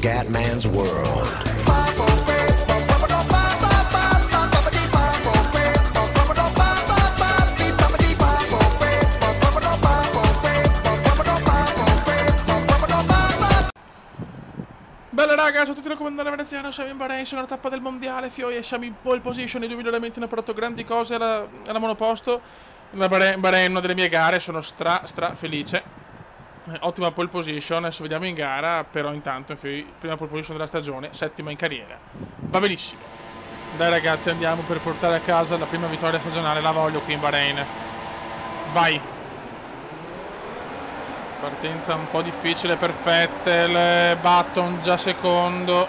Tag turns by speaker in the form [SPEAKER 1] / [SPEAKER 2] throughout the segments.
[SPEAKER 1] Scatman's World.
[SPEAKER 2] Bella raga, ciao a tutti, raccomandare veneziano, siamo in Bahrain, sono una tappa del mondiale, fioi, e siamo in pole position, i due miglioramenti hanno portato grandi cose alla monoposto. La Bahrain è una delle mie gare, sono stra felice. Ottima pole position, adesso vediamo in gara, però intanto, fioi, prima pole position della stagione, settima in carriera. Va benissimo. Dai ragazzi, andiamo per portare a casa la prima vittoria stagionale, la voglio qui in Bahrain. Vai! Partenza un po' difficile per Vettel, Button già secondo.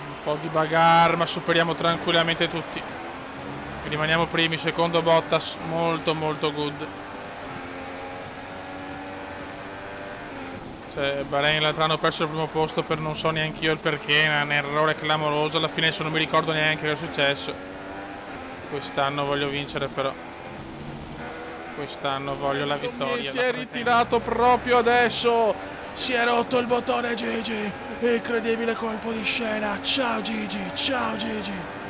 [SPEAKER 2] Un po' di bagarre, ma superiamo tranquillamente tutti. Rimaniamo primi, secondo Bottas, molto good. Cioè, Bahrain l'altro anno perso il primo posto per non so neanche io il perché, è un errore clamoroso, alla fine adesso non mi ricordo neanche cosa è successo. Quest'anno voglio vincere però. Quest'anno voglio la vittoria. Si è ritirato proprio adesso. Si è rotto il bottone Gigi. Incredibile colpo di scena. Ciao Gigi, ciao Gigi.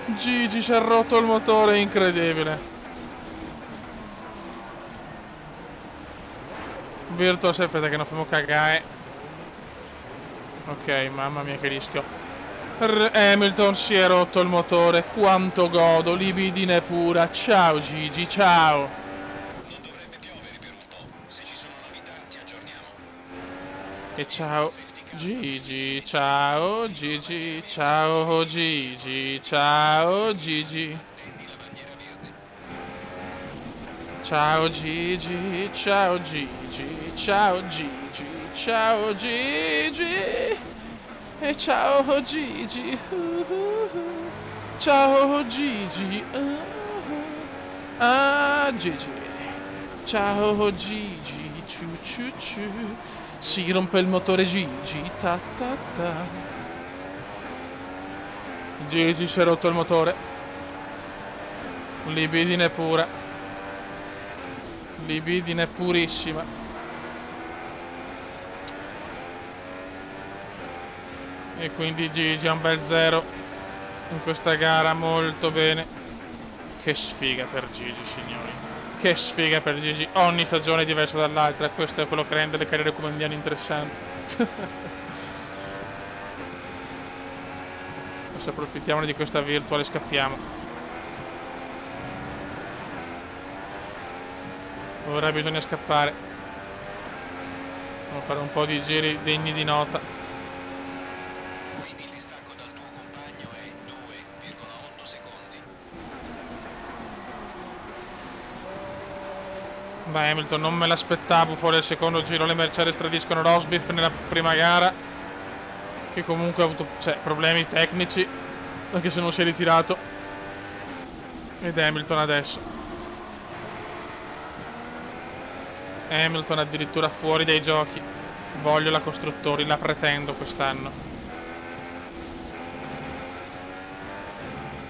[SPEAKER 2] Gigi si è rotto il motore, incredibile. Virtuos, aspetta che non facciamo cagare. Ok, mamma mia che rischio. Hamilton si è rotto il motore, quanto godo, libidine pura, ciao Gigi, ciao.
[SPEAKER 3] Non dovrebbe piovere per un po', se ci sono novità ti aggiorniamo.
[SPEAKER 2] E ciao Gigi, ciao Gigi, ciao Gigi, ciao Gigi. Ciao Gigi, ciao Gigi, ciao Gigi, ciao Gigi. E ciao Gigi, ciao Gigi, Gigi, ciao Gigi, si rompe il motore Gigi, ta ta ta. Gigi si è rotto il motore, libidine pura, libidine purissima. E quindi Gigi ha un bel 0 in questa gara, molto bene. Che sfiga per Gigi, signori. Che sfiga per Gigi. Ogni stagione è diversa dall'altra. Questo è quello che rende le carriere come indiani interessanti. Adesso approfittiamo di questa virtuale e scappiamo. Ora bisogna scappare. Devo fare un po' di giri degni di nota. Beh, Hamilton non me l'aspettavo fuori al secondo giro, le Mercedes tradiscono Rosberg nella prima gara, che comunque ha avuto problemi tecnici, anche se non si è ritirato. Ed Hamilton adesso. Hamilton addirittura fuori dai giochi. Voglio la costruttori, la pretendo quest'anno.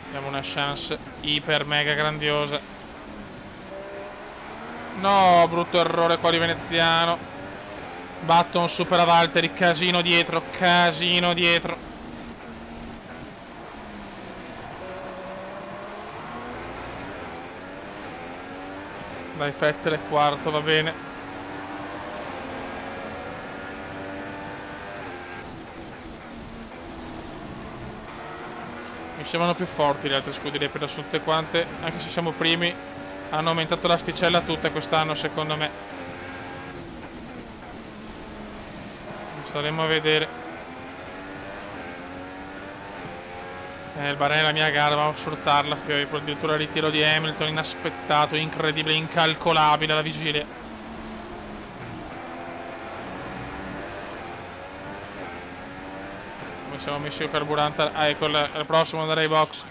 [SPEAKER 2] Abbiamo una chance iper mega grandiosa. No, brutto errore qua di veneziano. Button supera Valtteri, casino dietro, casino dietro. Dai, Vettel è quarto, va bene. Mi sembrano più forti le altre scuderie per tutte quante, anche se siamo primi. Hanno aumentato l'asticella tutte quest'anno, secondo me. Staremo a vedere. Il Bahrain è la mia gara, vamo a sfruttarla, fioi. Addirittura il ritiro di Hamilton, inaspettato, incredibile, incalcolabile alla vigilia. Come siamo messi il carburante? Ah, ecco, il prossimo andare ai box.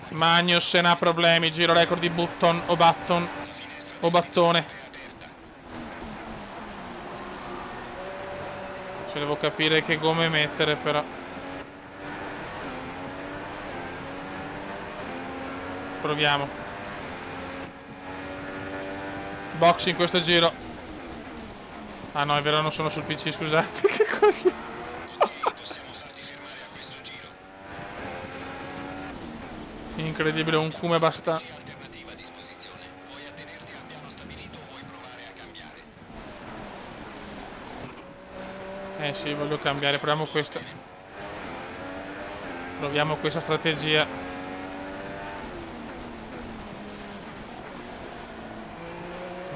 [SPEAKER 2] Magnus se ne ha problemi, giro record di Button o Button o Battone. Ci devo capire che gomme mettere però. Proviamo. Box in questo giro. Ah no, è vero, non sono sul PC, scusate. Che coglione.
[SPEAKER 3] Ok, possiamo farti fermare a questo giro.
[SPEAKER 2] Incredibile, un cume basta.
[SPEAKER 3] Strategia alternativa a disposizione. Vuoi attenerti al piano stabilito o vuoi provare a cambiare?
[SPEAKER 2] Eh sì, voglio cambiare, proviamo questa. Proviamo questa strategia.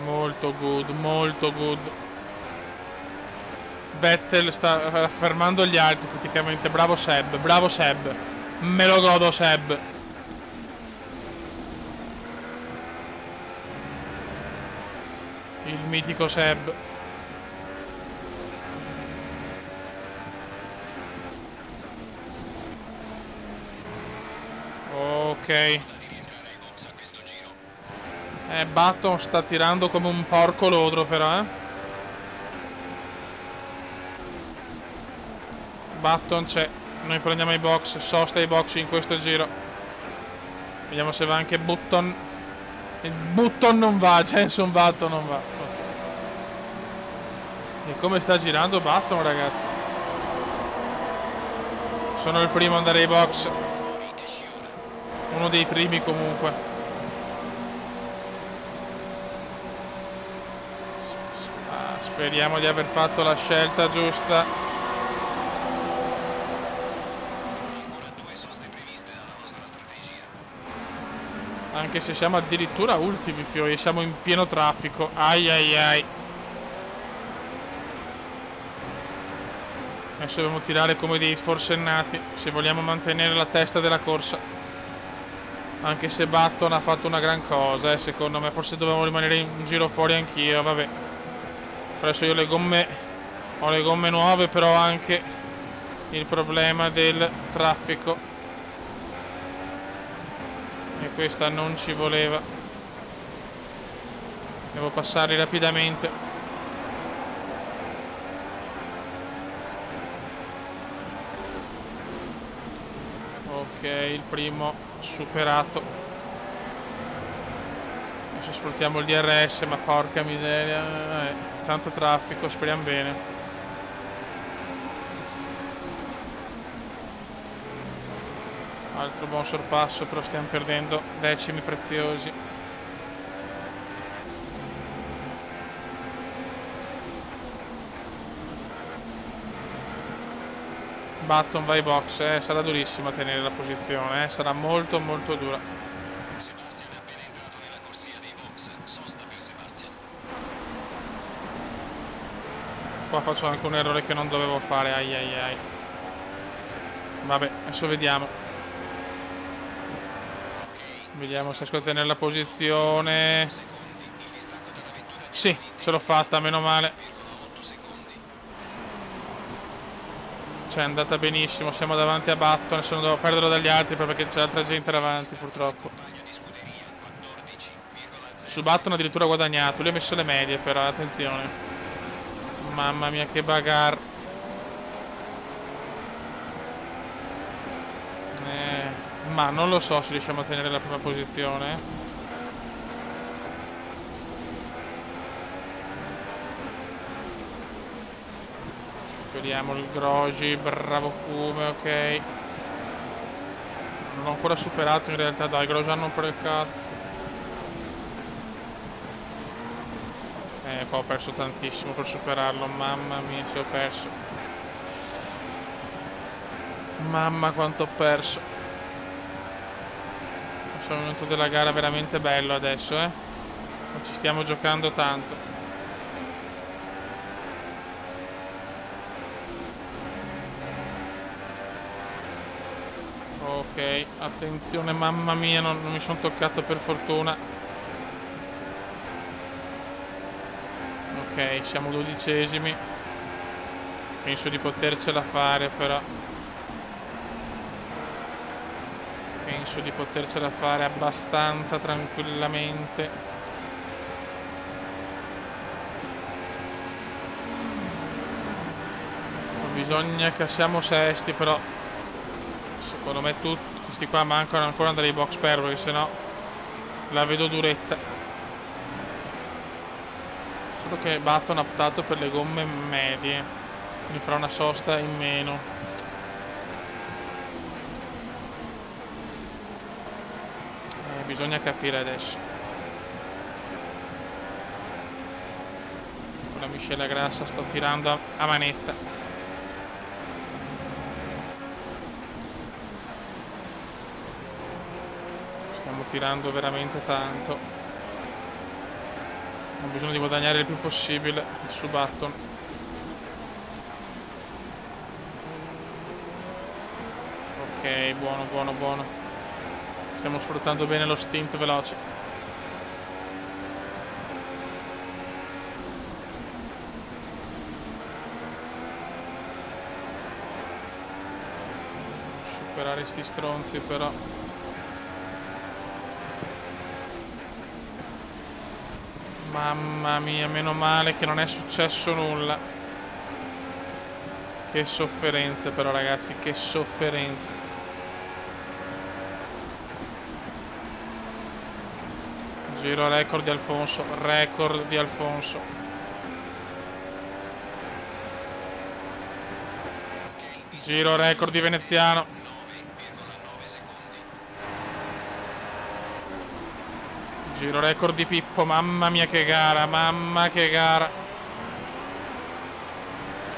[SPEAKER 2] Molto good, molto good. Vettel sta fermando gli altri praticamente. Bravo Seb, bravo Seb. Me lo godo Seb. Il mitico Seb. Ok. Button sta tirando come un porco lodro però, Button c'è. Noi prendiamo i box, sosta i box in questo giro. Vediamo se va anche Button. Il Button non va, Jenson Button non va. E come sta girando Button, ragazzi? Sono il primo ad andare ai box. Uno dei primi comunque. Speriamo di aver fatto la scelta giusta.
[SPEAKER 3] Ancora 2 soste previste nella nostra strategia.
[SPEAKER 2] Anche se siamo addirittura ultimi, fioi, siamo in pieno traffico. Ai ai ai. Adesso dobbiamo tirare come dei forsennati se vogliamo mantenere la testa della corsa. Anche se Button ha fatto una gran cosa, secondo me. Forse dovevamo rimanere un giro fuori anch'io, vabbè. Adesso io ho le gomme nuove, però anche il problema del traffico. E questa non ci voleva. Devo passare rapidamente. Ok, il primo superato. Adesso sfruttiamo il DRS, ma porca miseria. Tanto traffico, speriamo bene. Altro buon sorpasso, però stiamo perdendo decimi preziosi. Button vai box, sarà durissimo a tenere la posizione, sarà molto molto dura.
[SPEAKER 3] Sebastian è appena entrato nella corsia dei box. Sosta per Sebastian.
[SPEAKER 2] Qua faccio anche un errore che non dovevo fare, ai ai ai. Vabbè, adesso vediamo. Vediamo se riesco a tenere la posizione. Sì, ce l'ho fatta, meno male. Cioè è andata benissimo, siamo davanti a Button, adesso non devo perderlo dagli altri perché c'è altra gente davanti purtroppo. Su Button addirittura ha guadagnato, lui ha messo le medie però, attenzione. Mamma mia che bagarre. Ma non lo so se riusciamo a tenere la prima posizione. Vediamo il Grogi, bravo Kume, ok. Non l'ho ancora superato in realtà, dai, il Grogi hanno per il cazzo. Qua ho perso tantissimo per superarlo, mamma mia se ho perso. Mamma quanto ho perso. È un momento della gara veramente bello adesso, Ma ci stiamo giocando tanto. Ok, attenzione, mamma mia, non mi sono toccato per fortuna. Ok, siamo 12esimi. Penso di potercela fare però. Penso di potercela fare abbastanza tranquillamente. Bisogna che siamo sesti, però secondo me tutti questi qua mancano ancora andare ai box per, perché sennò la vedo duretta. Solo che Button ha optato per le gomme medie, quindi farà una sosta in meno. Bisogna capire adesso. Con la miscela grassa sto tirando a manetta. Stiamo tirando veramente tanto. Ho bisogno di guadagnare il più possibile su Button. Ok, buono, buono, buono. Stiamo sfruttando bene lo stint veloce. Superare sti stronzi però. Mamma mia, meno male che non è successo nulla. Che sofferenze però ragazzi, che sofferenze. Giro record di Alfonso, record di Alfonso. Giro record di Veneziano.
[SPEAKER 3] 9,9 secondi.
[SPEAKER 2] Giro record di Pippo, mamma mia che gara, mamma che gara.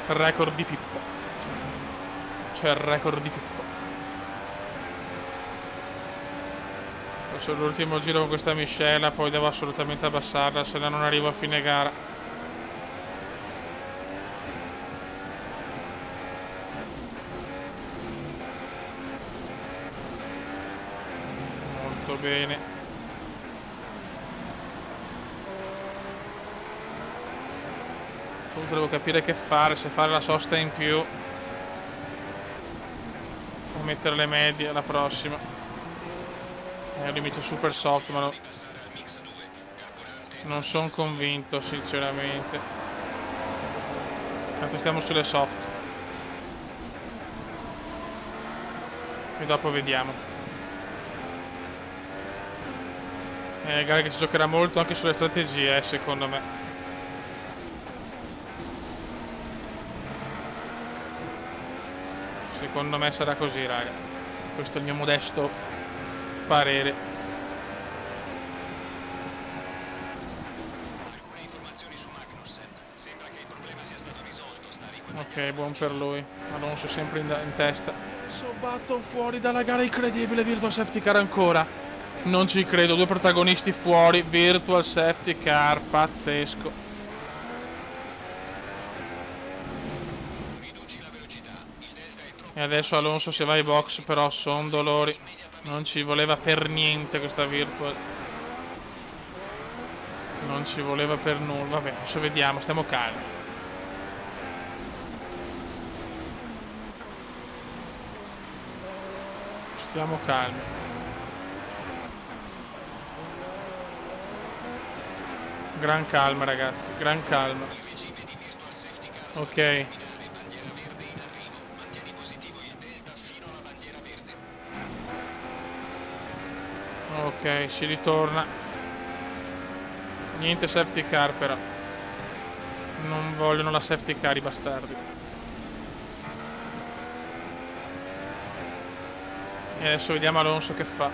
[SPEAKER 2] Record di Pippo. Cioè il record di Pippo. Questo è l'ultimo giro con questa miscela, poi devo assolutamente abbassarla, se no non arrivo a fine gara. Molto bene. Comunque devo capire che fare, se fare la sosta in più o mettere le medie alla prossima. Lui mi dice super soft, ma non sono convinto sinceramente. Tanto stiamo sulle soft e dopo vediamo. Gara che si giocherà molto anche sulle strategie, secondo me. Secondo me sarà così, raga. Questo è il mio modesto parere.
[SPEAKER 3] Alcune informazioni su Magnussen. Sembra che il problema sia stato risolto. Sta
[SPEAKER 2] Ok, buon per lui. Alonso sempre in testa. Button fuori dalla gara, incredibile. Virtual safety car ancora. Non ci credo, due protagonisti fuori. Virtual safety car, pazzesco.
[SPEAKER 3] Riduci la velocità. Il delta è troppo.
[SPEAKER 2] E adesso Alonso si va ai box, però sono dolori. Non ci voleva per niente questa virtual. Non ci voleva per nulla. Vabbè, adesso vediamo, stiamo calmi. Stiamo calmi. Gran calma ragazzi, gran calma.
[SPEAKER 3] Il regime di virtual safety car sta
[SPEAKER 2] Ok.
[SPEAKER 3] per terminare. Bandiera verde in arrivo. Mantieni positivo il delta fino alla bandiera verde.
[SPEAKER 2] Ok, si ritorna. Niente safety car però. Non vogliono la safety car i bastardi. E adesso vediamo Alonso che fa.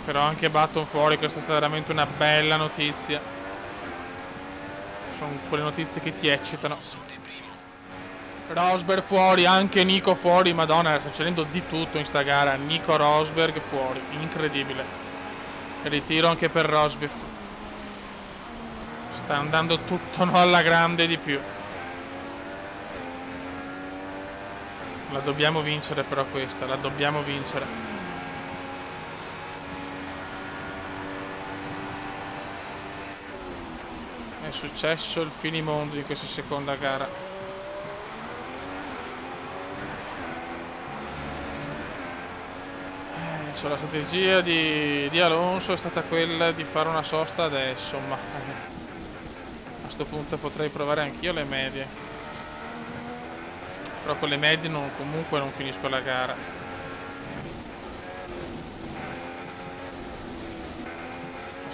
[SPEAKER 2] Però anche Button fuori, questa è stata veramente una bella notizia. Sono quelle notizie che ti eccitano. Rosberg fuori, anche Nico fuori, madonna, sta succedendo di tutto in sta gara. Nico Rosberg fuori, incredibile. Ritiro anche per Rosberg. Sta andando tutto no alla grande di più. La dobbiamo vincere però questa, la dobbiamo vincere. È successo il finimondo di questa seconda gara. La strategia di Alonso è stata quella di fare una sosta adesso, ma a sto punto potrei provare anch'io le medie. Però con le medie comunque non finisco la gara.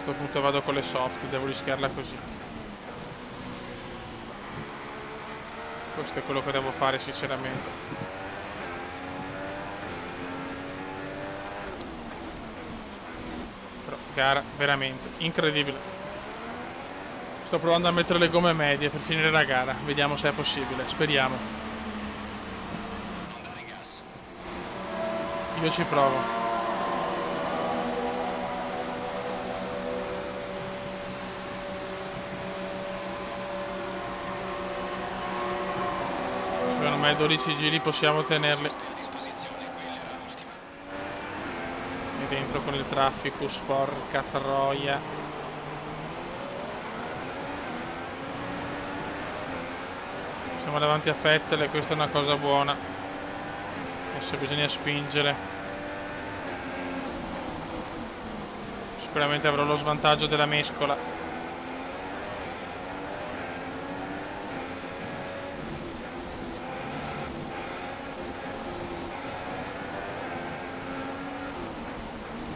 [SPEAKER 2] questo punto vado con le soft, devo rischiarla così. Questo è quello che devo fare sinceramente. Però gara veramente incredibile. Sto provando a mettere le gomme medie per finire la gara, vediamo se è possibile, speriamo.
[SPEAKER 3] Non dare gas.
[SPEAKER 2] Io ci provo. Secondo me 12 giri possiamo tenerli.
[SPEAKER 3] Soste a disposizione, quella era l'ultima.
[SPEAKER 2] E dentro con il traffico, porca troia. Siamo davanti a Vettel e questa è una cosa buona. Adesso bisogna spingere. Sicuramente avrò lo svantaggio della mescola.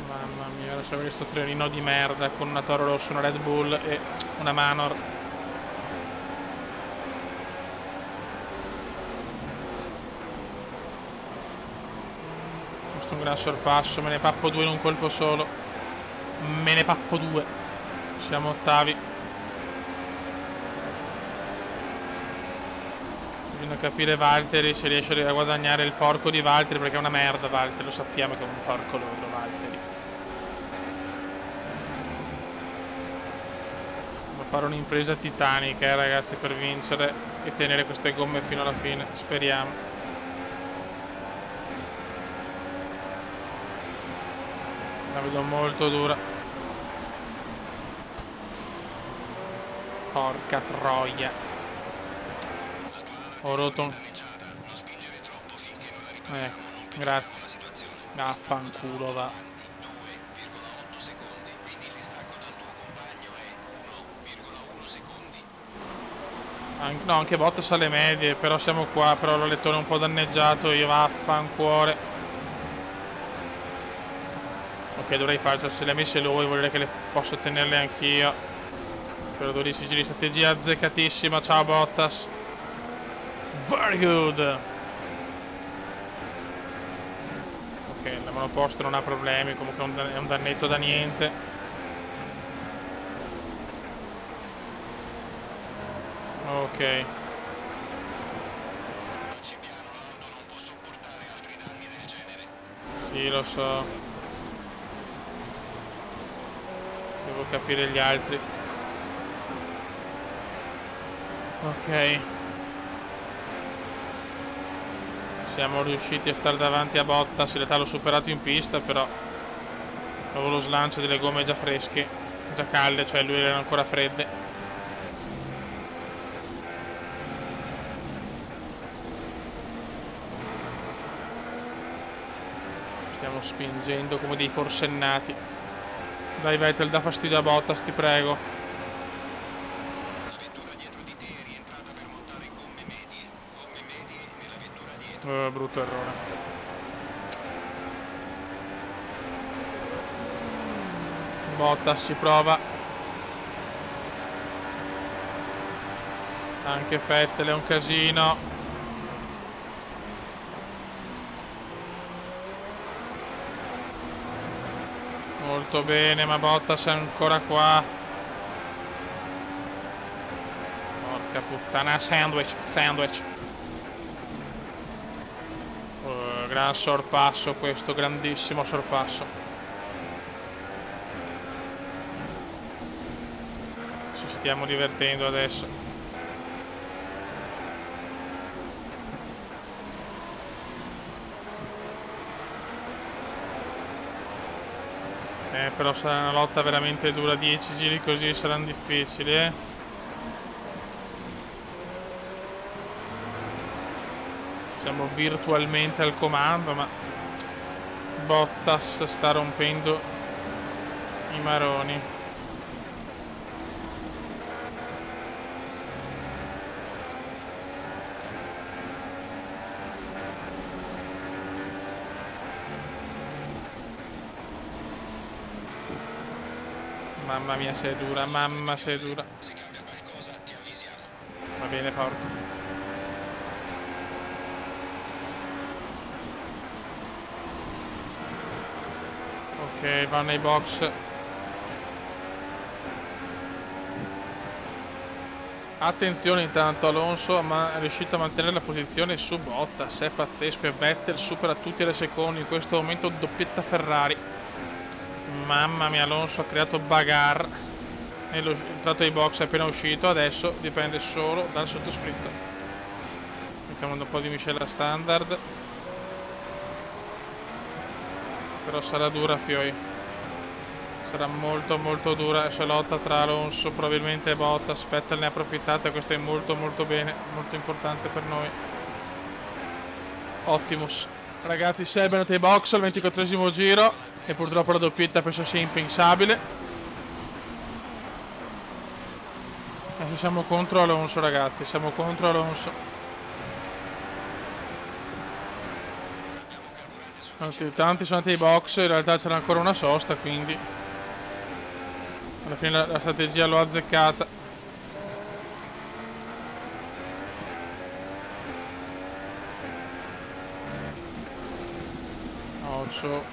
[SPEAKER 2] Mamma mia, adesso avrei sto trenino di merda con una Toro Rosso, una Red Bull e una Manor. Questo è un gran sorpasso, me ne pappo due in un colpo solo. Me ne pappo due. Siamo ottavi. Bisogna capire Valtteri se riesce a guadagnare il porco di Valtteri, perché è una merda Valtteri, lo sappiamo che è un porco loro Valtteri. Devo fare un'impresa titanica ragazzi per vincere e tenere queste gomme fino alla fine, speriamo. La vedo molto dura. Porca troia. Ho rotto un...
[SPEAKER 3] Non spingere troppo finché non la riprendiamo.
[SPEAKER 2] grazie.
[SPEAKER 3] La situazione.
[SPEAKER 2] Affanculo va.
[SPEAKER 3] 2,8 secondi, quindi il distacco dal tuo compagno è 1,1 secondi.
[SPEAKER 2] No, anche Bottas alle medie, però siamo qua, però l'alettone è un po' danneggiato, io vaffancuore. Ok, dovrei farci, se le ha messe lui vuol dire che le posso tenerle anch'io. Per 12 giri, strategia azzeccatissima, ciao Bottas. Very good. Ok, il monoposto non ha problemi, comunque è un dannetto da niente. Ok.
[SPEAKER 3] Vacci piano, l'auto non può sopportare altri danni del genere.
[SPEAKER 2] Sì, lo so. Devo capire gli altri. Ok. Siamo riusciti a stare davanti a Bottas, in realtà l'ho superato in pista, però avevo lo slancio delle gomme già fresche, già calde, cioè lui erano ancora fredde. Stiamo spingendo come dei forsennati. Dai Vettel, dà fastidio a Bottas, ti prego.
[SPEAKER 3] La vettura dietro di te è rientrata per montare gomme medie. Gomme medie nella vettura dietro.
[SPEAKER 2] Brutto errore. Bottas ci prova. Anche Vettel è un casino. Molto bene, ma Bottas è ancora qua. Porca puttana, sandwich. Gran sorpasso questo, grandissimo sorpasso. Ci stiamo divertendo adesso. Però sarà una lotta veramente dura, 10 giri così saranno difficili, Siamo virtualmente al comando, ma Bottas sta rompendo i maroni. Mamma mia, sei dura, mamma sei dura.
[SPEAKER 3] Se cambia qualcosa ti avvisiamo.
[SPEAKER 2] Va bene, porco. Ok, va nei box. Attenzione intanto, Alonso ma è riuscito a mantenere la posizione su Bottas, è pazzesco, e Vettel supera tutti le secondi, in questo momento doppietta Ferrari. Mamma mia, Alonso ha creato bagarre e è entrato ai box, è appena uscito, adesso dipende solo dal sottoscritto. Mettiamo un po' di miscela standard, però sarà dura, Fioi. Sarà molto molto dura questa lotta tra Alonso probabilmente e Bottas. Vettel ne ha approfittato e questo è molto molto bene, molto importante per noi. Optimus. Ragazzi, sei venuti ai box al 24esimo giro e purtroppo la doppietta penso sia impensabile. Adesso siamo contro Alonso, ragazzi, siamo contro Alonso. Tanti sono andati ai box, in realtà c'era ancora una sosta, quindi alla fine la strategia l'ho azzeccata. Occhio.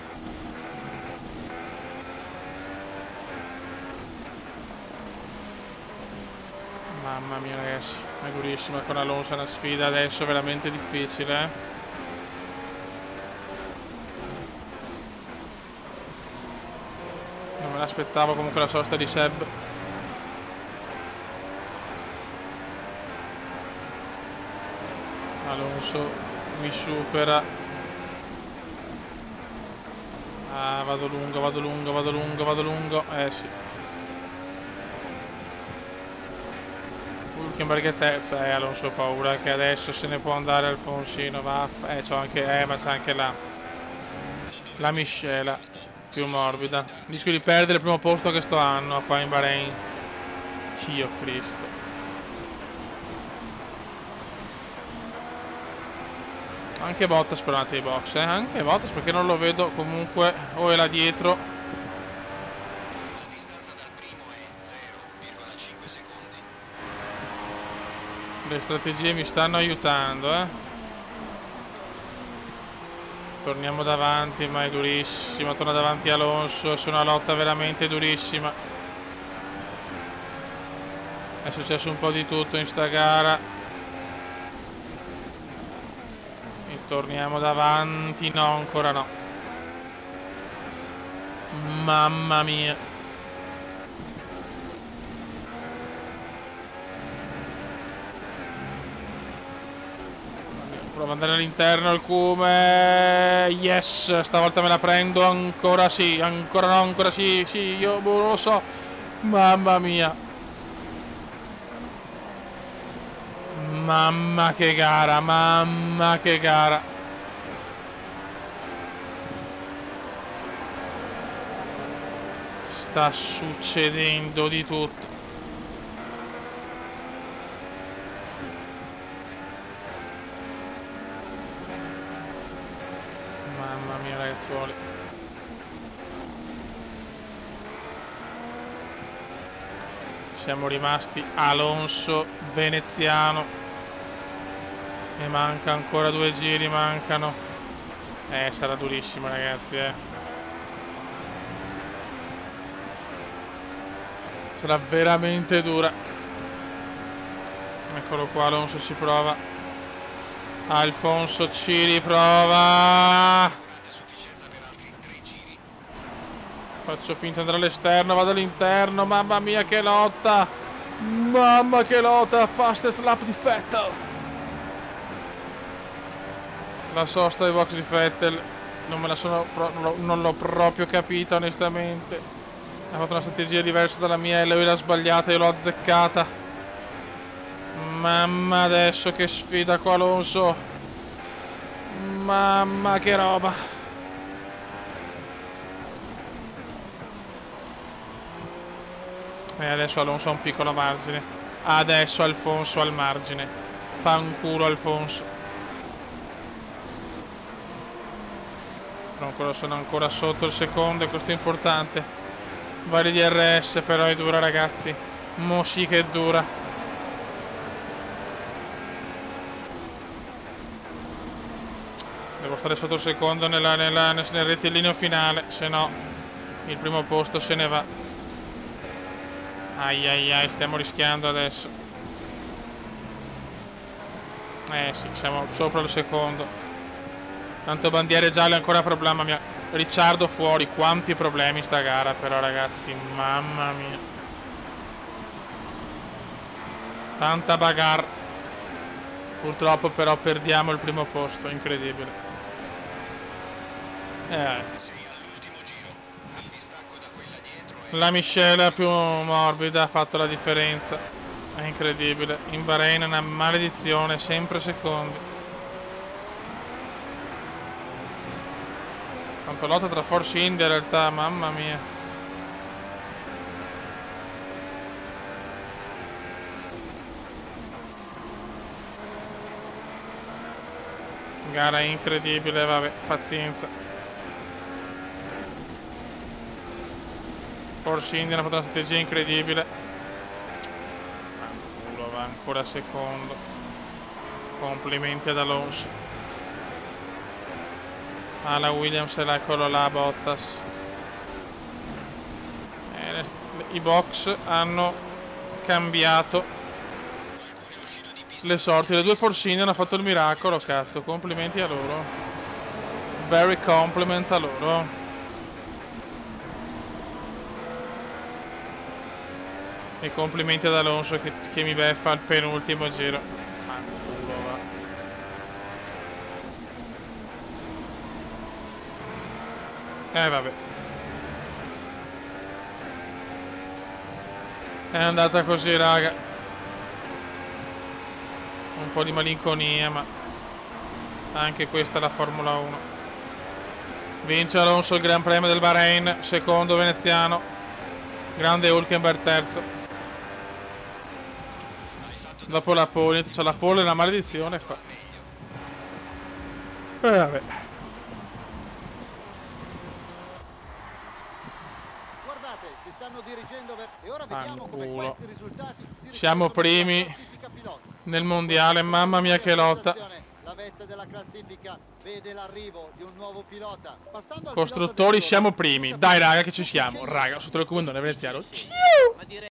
[SPEAKER 2] Mamma mia, ragazzi, è durissima con Alonso, è una sfida adesso veramente difficile, eh. Non me l'aspettavo comunque la sosta di Seb. Alonso mi supera. Ah, vado lungo, vado lungo, vado lungo, vado lungo. Sì. Hülkenberg è terza, Alonso ho paura che adesso se ne può andare Alfonsino, va. C'ho anche, ma c'è anche la miscela più morbida. Rischio di perdere il primo posto che sto anno qua in Bahrain. Dio Cristo. Anche Bottas per andare ai box, anche Bottas perché non lo vedo comunque, o è là dietro.
[SPEAKER 3] La distanza dal primo è 0,5 secondi.
[SPEAKER 2] Le strategie mi stanno aiutando, Torniamo davanti, ma è durissima. Torna davanti Alonso, è una lotta veramente durissima. È successo un po' di tutto in sta gara. E torniamo davanti, no, ancora no. Mamma mia. Provo ad andare all'interno al cume. Yes, stavolta me la prendo. Ancora sì, ancora no, ancora sì. Sì, io non lo so. Mamma mia. Mamma che gara, mamma che gara. Sta succedendo di tutto. Mamma mia, ragazzuoli. Siamo rimasti Alonso, veneziano. E manca ancora 2 giri, mancano. Sarà durissimo, ragazzi, Sarà veramente dura. Eccolo qua, Alonso ci prova. Alfonso ci riprova. Faccio finta di andare all'esterno, vado all'interno. Mamma mia che lotta. Mamma che lotta. Fastest lap di Vettel. La sosta dei box di Vettel non l'ho proprio capita onestamente. Ha fatto una strategia diversa dalla mia e lui l'ha sbagliata e l'ho azzeccata. Mamma, adesso che sfida qua Alonso. Mamma che roba. E adesso Alonso ha un piccolo margine. Adesso Alfonso al margine. Fa un culo Alfonso. Però ancora sono ancora sotto il secondo e questo è importante. Vale di RS, però è dura, ragazzi. Mo sì che è dura. Devo stare sotto il secondo nel rettilineo finale, se no il primo posto se ne va. Ai ai ai, stiamo rischiando adesso. Sì, siamo sopra il secondo. Tanto bandiere gialle ancora problema mia. Ricciardo fuori, quanti problemi sta gara però, ragazzi, mamma mia. Tanta bagarre. Purtroppo però perdiamo il primo posto, incredibile.
[SPEAKER 3] Sei all'ultimo giro. Il distacco da quella dietro è...
[SPEAKER 2] La miscela più morbida ha fatto la differenza. È incredibile. In Bahrain è una maledizione, sempre secondi. Quanto lotta tra Force India in realtà, mamma mia. Gara incredibile, vabbè, pazienza. Force India ha fatto una strategia incredibile. Culo, va ancora secondo. Complimenti ad Alonso. La Williams e la quello là, Bottas. I box hanno cambiato le sorti. Le due Force India hanno fatto il miracolo, cazzo. Complimenti a loro. Very compliment a loro. E complimenti ad Alonso che mi beffa al penultimo giro. Ma culo, va. Vabbè. È andata così, raga. Un po' di malinconia, ma anche questa è la Formula 1. Vince Alonso il Gran Premio del Bahrain, secondo veneziano. Grande Hülkenberg terzo. Dopo la pole, c'è la pole e la maledizione qua. Vabbè.
[SPEAKER 1] Guardate, si stanno dirigendo e ora vediamo come
[SPEAKER 2] Fanculo.
[SPEAKER 1] questi risultati si
[SPEAKER 2] Siamo
[SPEAKER 1] riflettono sulla
[SPEAKER 2] primi
[SPEAKER 1] classifica piloti.
[SPEAKER 2] nel mondiale, mamma mia che lotta.
[SPEAKER 1] La vetta della classifica vede l'arrivo di un nuovo pilota. Passando al
[SPEAKER 2] Costruttori
[SPEAKER 1] pilota del
[SPEAKER 2] siamo
[SPEAKER 1] giorno,
[SPEAKER 2] primi.
[SPEAKER 1] Luca
[SPEAKER 2] Dai, raga,
[SPEAKER 1] Ferrari
[SPEAKER 2] che ci siamo.
[SPEAKER 1] sceglie
[SPEAKER 2] Raga, sotto il comandante veneziano.
[SPEAKER 4] Ma direi